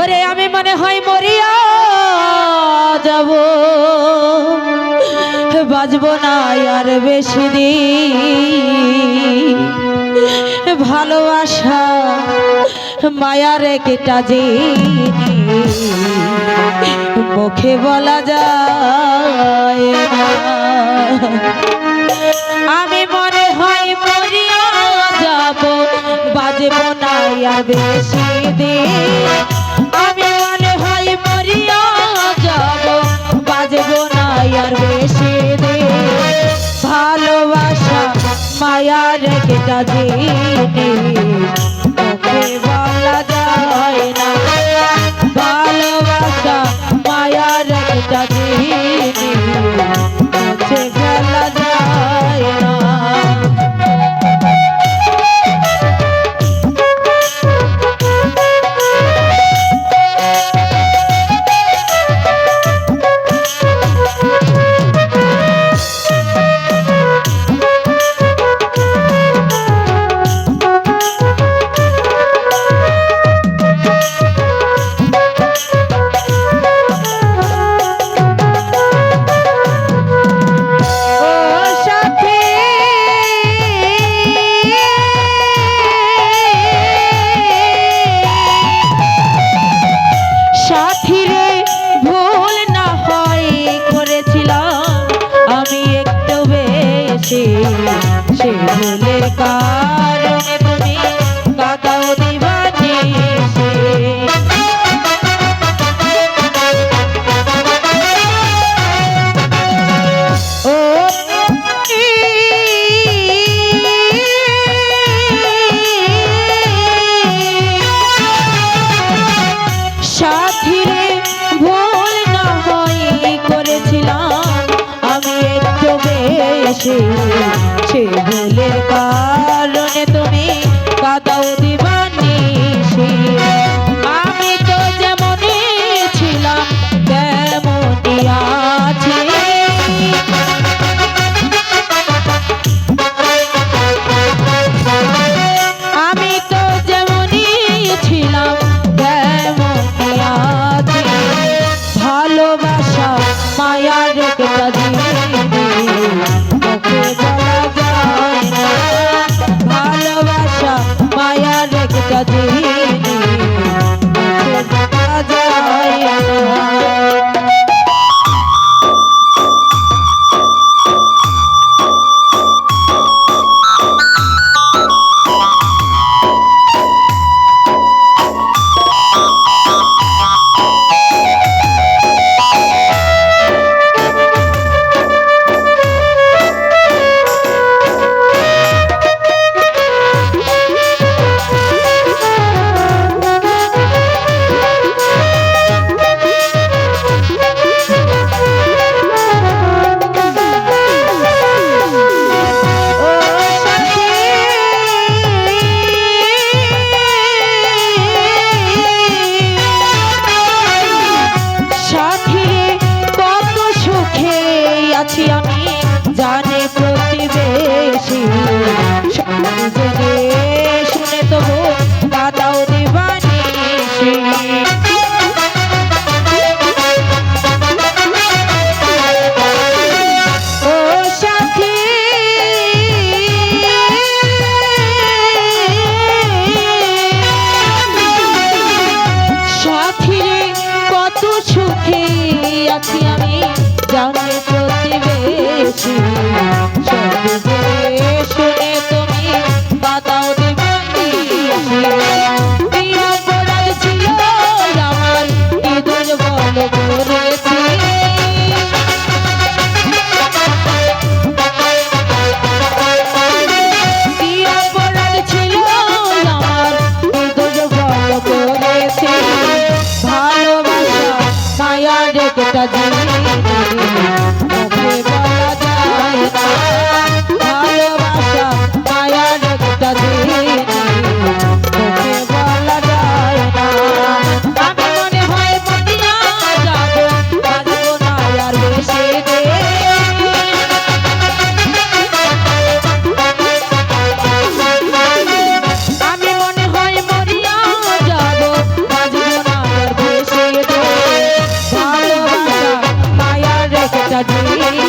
ওরে আমি মনে হয় মরিয়া যাব, বাজবো না আর বেশি দিন। ভালোবাসা মায়ার একটা জিনিস মুখে বলা যায় না। আমি মনে হয় মরিয়া যাব, বাজবো না আর বেশি দিন। আমি মনে হয় মরিয়া যাব, বাজবো না আর বেশি দিন। ভালোবাসা মায়ার একটা জিনিস মুখে বলা যায় না। ভালোবাসা মায়ার একটা জিনিস মুখে বলা যায় না। সে ভুলের কারণে তুমি কাঁদাও দিবানিশি। ও সাথী রে, ভুল না হয় করেছিলাম আমি একটু বেশি। সে ভুলের কারণে তুমি কাঁদাও দিবানিশি। আমি তো যেমনই ছিলাম তেমনই আছি। আমি তো যেমনই ছিলাম তেমনই আছি। ভালোবাসা মায়ার একটা জিনিস মুখে বলা যায় না। ভালোবাসা মায়ার একটা জিনিস মুখে বলা যায় না। আমি জানে প্রতিবেশী জেনে শুনে তবু কাঁদাও দিবানিশি। ও সাথী সাথী রে, কত সুখে আছি আমি জানে প্রতিবেশী। সব জেনে শুনে তুমি কাঁদাও দিবানিশি। কি অপরাধ ছিল আমার, কি দুর্বল করেছি। কি অপরাধ ছিল আমার, কি দুর্বল করেছি। ভালোবাসা মায়ার একটা জিনিস মুখে বলা যায় না। ভালোবাসা মায়ার একটা জিনিস মুখে বলা যায় না। আমি মনে হয় মদিনা যাব, বাজবো না আর বেশি দিন। আমি মনে হয় মরিয়া যাব, বাজবো না আর মাঝে